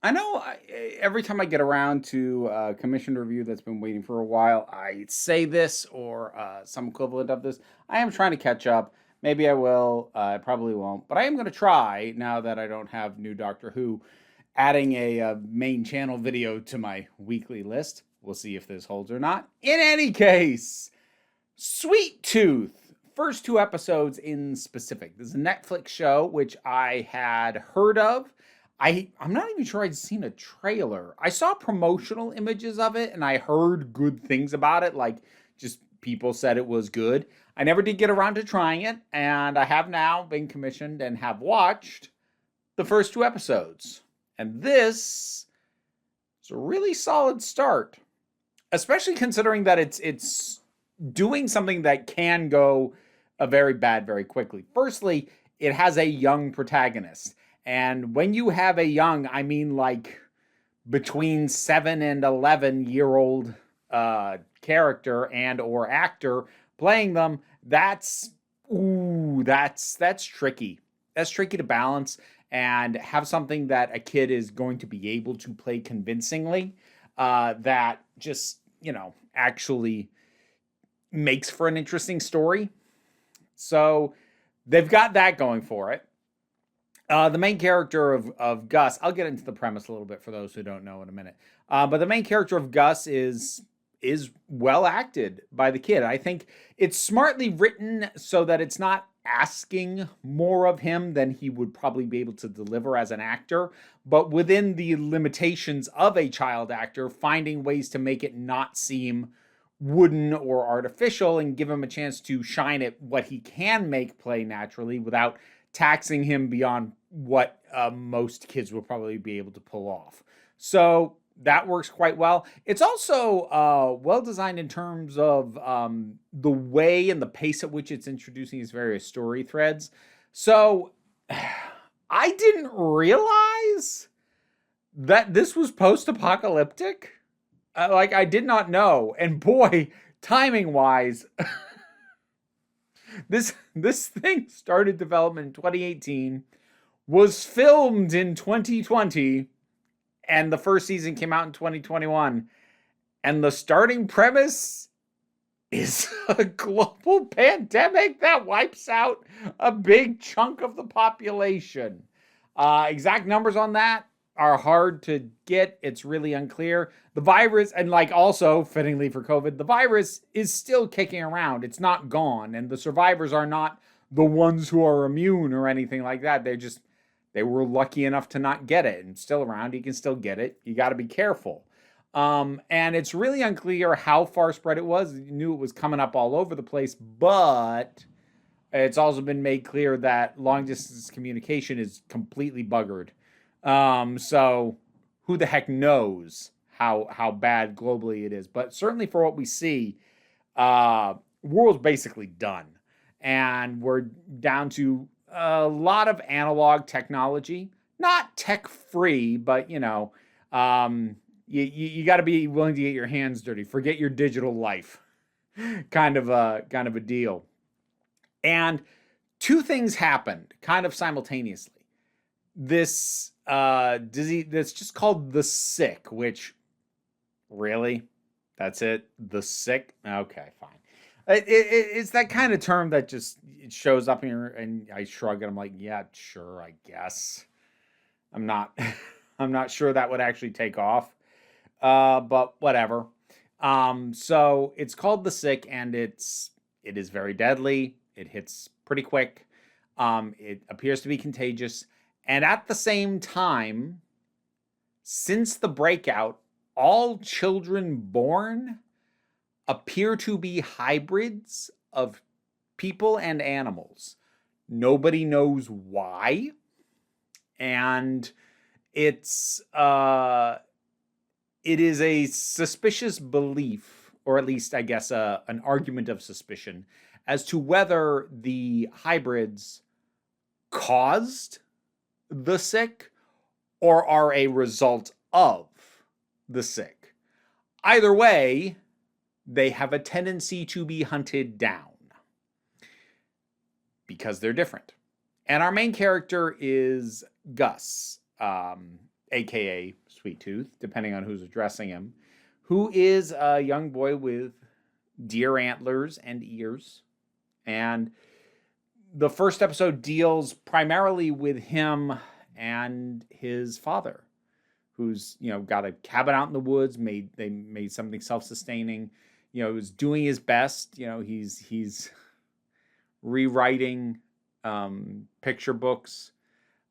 I know every time I get around to a commissioned review that's been waiting for a while, I say this or some equivalent of this. I am trying to catch up. Maybe I will. I probably won't. But I am going to try now that I don't have new Doctor Who, adding a main channel video to my weekly list. We'll see if this holds or not. In any case, Sweet Tooth. First two episodes in specific. This is a Netflix show which I had heard of. I'm not even sure I'd seen a trailer. I saw promotional images of it and I heard good things about it, like just people said it was good. I never did get around to trying it, and I have now been commissioned and have watched the first two episodes. And this is a really solid start, especially considering that it's doing something that can go a very bad very quickly. Firstly, it has a young protagonist. And when you have a young, I mean like between 7 and 11-year-old character and or actor playing them, that's tricky. That's tricky to balance and have something that a kid is going to be able to play convincingly, that just, actually makes for an interesting story. So they've got that going for it. The main character of Gus, I'll get into the premise a little bit for those who don't know in a minute. But the main character of Gus is well acted by the kid. I think it's smartly written so that it's not asking more of him than he would probably be able to deliver as an actor, but within the limitations of a child actor, finding ways to make it not seem wooden or artificial and give him a chance to shine at what he can make play naturally without taxing him beyond what most kids will probably be able to pull off. So that works quite well. It's also well designed in terms of the way and the pace at which it's introducing these various story threads. So I didn't realize that this was post-apocalyptic. Like, I did not know. And boy, timing wise, this thing started development in 2018, was filmed in 2020, and the first season came out in 2021. And the starting premise is a global pandemic that wipes out a big chunk of the population. Exact numbers on that are hard to get. It's really unclear. The virus, and like also fittingly for COVID, the virus is still kicking around. It's not gone, and the survivors are not the ones who are immune or anything like that. They were lucky enough to not get it, and still around. You can still get it. You got to be careful. And it's really unclear how far spread it was. You knew it was coming up all over the place, but it's also been made clear that long distance communication is completely buggered. So who the heck knows how bad globally it is? But certainly for what we see, world's basically done, and we're down to a lot of analog technology, not tech free, but you got to be willing to get your hands dirty. Forget your digital life, kind of a deal. And two things happened kind of simultaneously. This disease that's just called the sick, which really, that's it. The sick. Okay, fine. It's that kind of term that just it shows up here, and I shrug and I'm like, yeah, sure, I guess. I'm not. I'm not sure that would actually take off. But whatever. So it's called the sick, and it is very deadly. It hits pretty quick. It appears to be contagious, and at the same time, since the breakout, all children born appear to be hybrids of people and animals. Nobody knows why, and it's it is a suspicious belief, or at least I guess an argument of suspicion, as to whether the hybrids caused the sick or are a result of the sick. Either way, they have a tendency to be hunted down because they're different. And our main character is Gus, aka Sweet Tooth, depending on who's addressing him, who is a young boy with deer antlers and ears. And the first episode deals primarily with him and his father, who's, got a cabin out in the woods, they made something self-sustaining, was doing his best. He's rewriting picture books,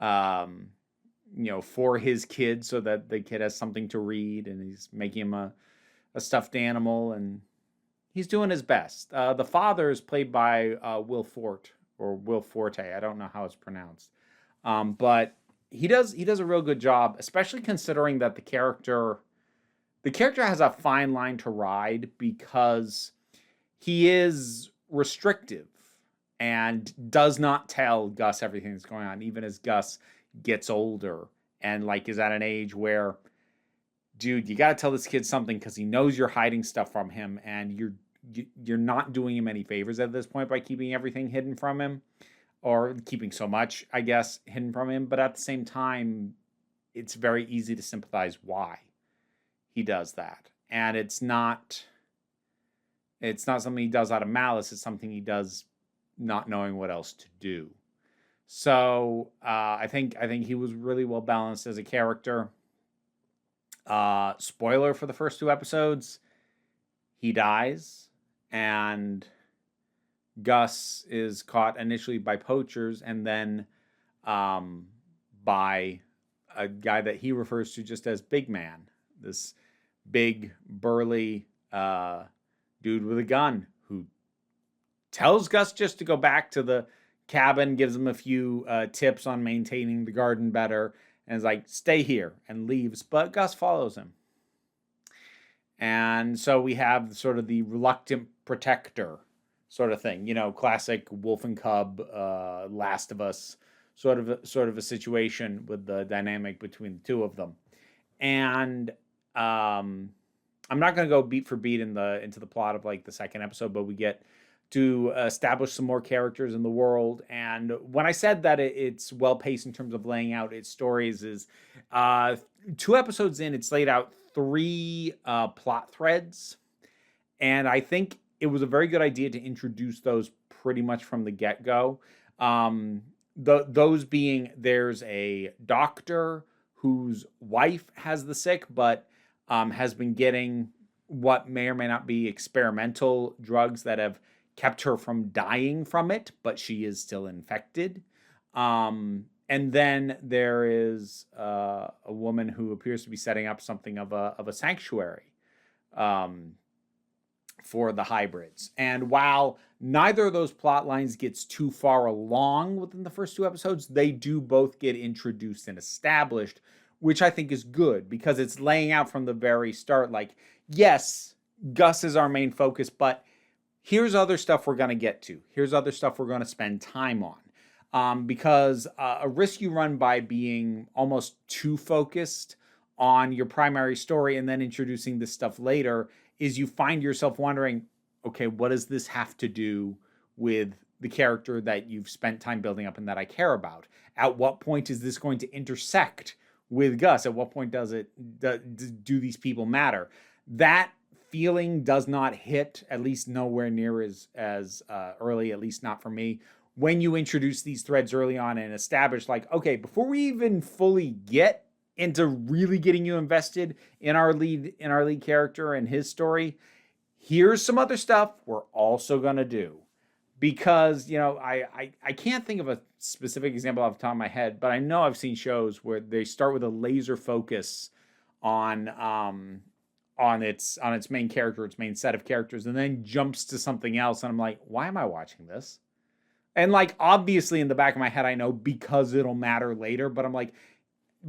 for his kid so that the kid has something to read, and he's making him a stuffed animal, and he's doing his best. The father is played by Will Forte. I don't know how it's pronounced. But he does a real good job, especially considering that the character has a fine line to ride, because he is restrictive and does not tell Gus everything that's going on, even as Gus gets older and is at an age where, dude, you got to tell this kid something, because he knows you're hiding stuff from him, and you're not doing him any favors at this point by keeping everything hidden from him, or keeping so much, I guess, hidden from him. But at the same time, it's very easy to sympathize why he does that. And it's not something he does out of malice. It's something he does not knowing what else to do. So I think he was really well balanced as a character. Spoiler for the first 2 episodes, he dies, and Gus is caught initially by poachers, and then by a guy that he refers to just as Big Man, this big, burly dude with a gun, who tells Gus just to go back to the cabin, gives him a few tips on maintaining the garden better, and is like, stay here, and leaves. But Gus follows him. And so we have sort of the reluctant protector sort of thing, classic wolf and cub, Last of Us sort of a situation with the dynamic between the two of them. And I'm not going to go beat for beat into the plot of the second episode, but we get to establish some more characters in the world. And when I said that it's well paced in terms of laying out its stories, is 2 episodes in, it's laid out 3 plot threads, and I think it was a very good idea to introduce those pretty much from the get-go. Those being, there's a doctor whose wife has the sick, but has been getting what may or may not be experimental drugs that have kept her from dying from it, but she is still infected. And then there is a woman who appears to be setting up something of a sanctuary for the hybrids. And while neither of those plot lines gets too far along within the first 2 episodes, they do both get introduced and established, which I think is good, because it's laying out from the very start, yes, Gus is our main focus, but here's other stuff we're going to get to. Here's other stuff we're going to spend time on. Because a risk you run by being almost too focused on your primary story and then introducing this stuff later is you find yourself wondering, okay, what does this have to do with the character that you've spent time building up and that I care about? At what point is this going to intersect with Gus? At what point do these people matter? That feeling does not hit, at least nowhere near as early, at least not for me, when you introduce these threads early on and establish, okay, before we even fully get into really getting you invested in our lead character and his story, here's some other stuff we're also going to do. Because, I can't think of a specific example off the top of my head, but I know I've seen shows where they start with a laser focus on its main character, its main set of characters, and then jumps to something else. And I'm like, why am I watching this? And obviously in the back of my head, I know because it'll matter later, but I'm like,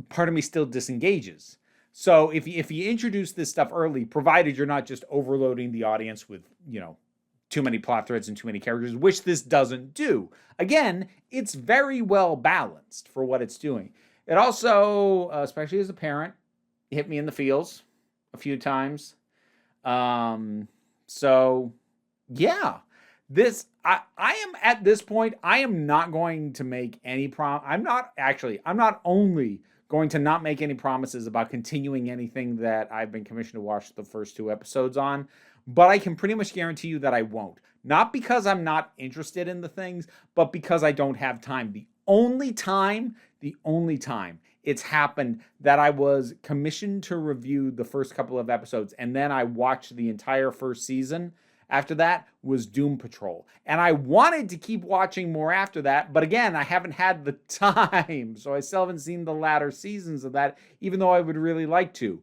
part of me still disengages. So if you introduce this stuff early, provided you're not just overloading the audience with, too many plot threads and too many characters, which this doesn't do. Again, it's very well balanced for what it's doing. It also, especially as a parent, hit me in the feels a few times. So yeah, I am at this point, I am not going to make any I'm not only going to not make any promises about continuing anything that I've been commissioned to watch the first 2 episodes on, but I can pretty much guarantee you that I won't. Not because I'm not interested in the things, but because I don't have time. The only time it's happened that I was commissioned to review the first couple of episodes and then I watched the entire first season after that was Doom Patrol. And I wanted to keep watching more after that, but again, I haven't had the time. So I still haven't seen the latter seasons of that, even though I would really like to.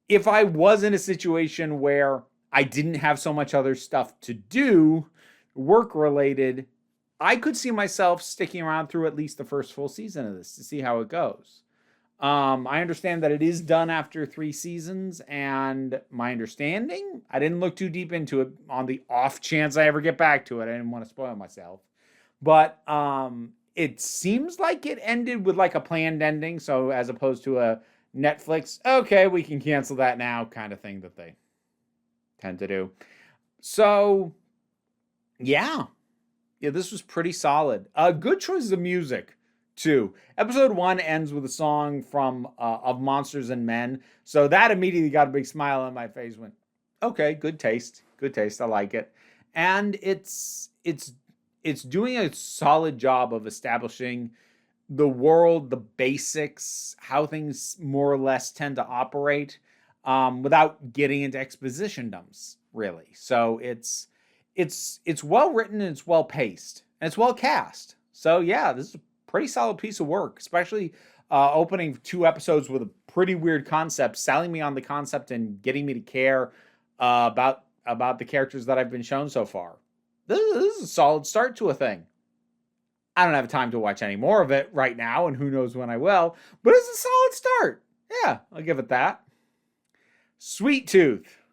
If I was in a situation where I didn't have so much other stuff to do, work-related, I could see myself sticking around through at least the first full season of this to see how it goes. I understand that it is done after 3 seasons, and my understanding, I didn't look too deep into it on the off chance I ever get back to it. I didn't want to spoil myself. But it seems like it ended with like a planned ending, so as opposed to a Netflix, okay, we can cancel that now kind of thing that they tend to do. So, yeah, this was pretty solid. Good choices of music, too. Episode 1 ends with a song from of Monsters and Men, so that immediately got a big smile on my face. Went, okay, good taste, I like it, and it's doing a solid job of establishing the world, the basics, how things more or less tend to operate, without getting into exposition dumps, really. So it's well written and it's well paced and it's well cast. So yeah, this is a pretty solid piece of work, especially opening 2 episodes with a pretty weird concept, selling me on the concept and getting me to care about the characters that I've been shown so far. This is a solid start to a thing. I don't have time to watch any more of it right now, and who knows when I will, but it's a solid start. Yeah, I'll give it that. Sweet Tooth.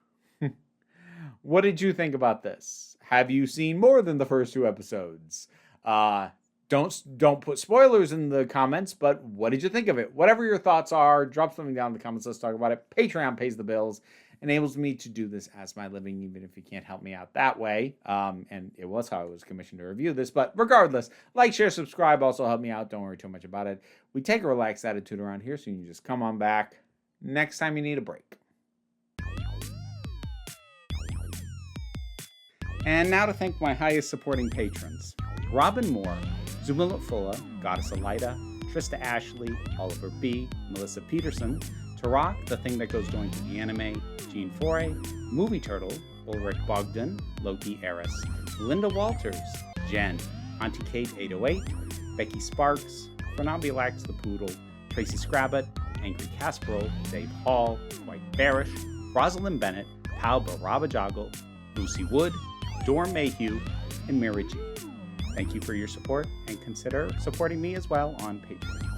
What did you think about this? Have you seen more than the first 2 episodes? Don't put spoilers in the comments, but what did you think of it? Whatever your thoughts are, drop something down in the comments. Let's talk about it. Patreon pays the bills, enables me to do this as my living, even if you can't help me out that way. And it was how I was commissioned to review this. But regardless, like, share, subscribe. Also help me out. Don't worry too much about it. We take a relaxed attitude around here, so you can just come on back next time you need a break. And now to thank my highest supporting patrons: Robin Moore, Zumila Fulla, Goddess Elida, Trista Ashley, Oliver B., Melissa Peterson, Tarak, The Thing That Goes Going to the Anime, Gene Foray, Movie Turtle, Ulrich Bogdan, Loki Eris, Linda Walters, Jen, Auntie Kate 808, Becky Sparks, Fernabilax the Poodle, Tracy Scrabbit, Angry Casperol, Dave Hall, White Bearish, Rosalind Bennett, Pal Barabajoggle, Lucy Wood, Dorm Mayhew, and Mary G. Thank you for your support, and consider supporting me as well on Patreon.